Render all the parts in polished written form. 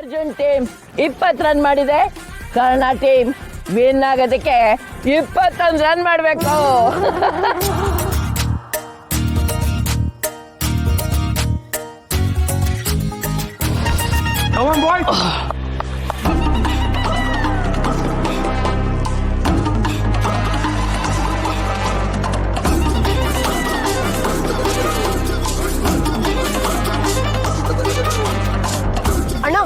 Arjun team 20 run ಮಾಡಿದೆ. Karna team win ಆಗೋದಕ್ಕೆ 21 run ಮಾಡಬೇಕು. Come on, boys. ಅಣ್ಣ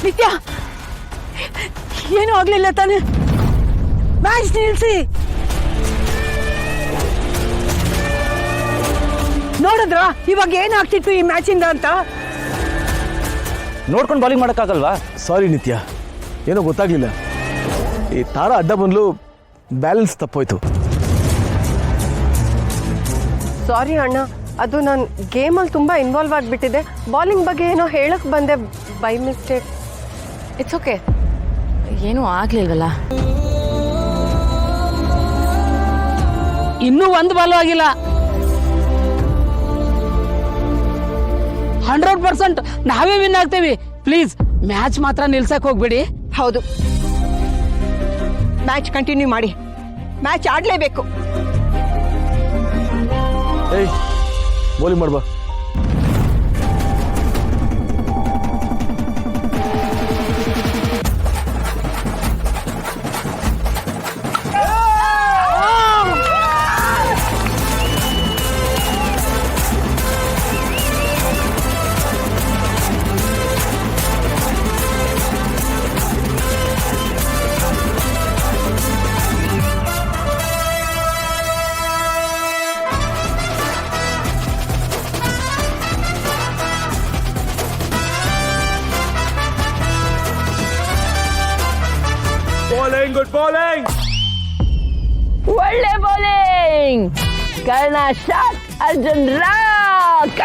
ನಿತ್ಯ ಏನೂ ಆಗ್ಲಿಲ್ಲ ತಾನೆ? ಮ್ಯಾಚ್ ನಿಲ್ಸಿ. ನೋಡಿದ್ರ ಇವಾಗ ಏನಾಗ್ತಿತ್ತು ಈ ಮ್ಯಾಚ್ ಇಂದ ಅಂತ? ನೋಡ್ಕೊಂಡು ಬೌಲಿಂಗ್ ಮಾಡೋಕ್ಕಾಗಲ್ವಾ? ಸಾರಿ ನಿತ್ಯ, ಏನೋ ಗೊತ್ತಾಗ್ಲಿಲ್ಲ. ಈ ತಾರ ಅಡ್ಡ ಬಂದ್ಲು, ಬ್ಯಾಲೆನ್ಸ್ ತಪ್ಪೋಯ್ತು. ಸಾರಿ ಅಣ್ಣ, ಅದು ನಾನು ಗೇಮಲ್ಲಿ ತುಂಬ ಇನ್ವಾಲ್ವ್ ಆಗಿಬಿಟ್ಟಿದೆ. ಬಾಲಿಂಗ್ ಬಗ್ಗೆ ಏನೋ ಹೇಳಕ್ ಬಂದೆ ಬೈ ಮಿಸ್ಟೇಕ್. ಇಟ್ಸ್ ಓಕೆ, ಏನೂ ಆಗ್ಲಿಲ್ವಲ್ಲ. ಇನ್ನೂ ಒಂದು ಬಾಲು ಆಗಿಲ್ಲ. 100% ನಾವೇ ವಿನ್ ಆಗ್ತೇವಿ. ಪ್ಲೀಸ್ ಮ್ಯಾಚ್ ಮಾತ್ರ ನಿಲ್ಸಕ್ ಹೋಗ್ಬೇಡಿ. ಹೌದು, ಮ್ಯಾಚ್ ಕಂಟಿನ್ಯೂ ಮಾಡಿ. ಮ್ಯಾಚ್ ಆಡಲೇಬೇಕು. ಏಯ್, ಬೌಲಿಂಗ್ ಮಾಡ್ಬಾ. Bowling, good bowling. ಒಳ್ಳೆ bowling. Karna shot, Arjun rock.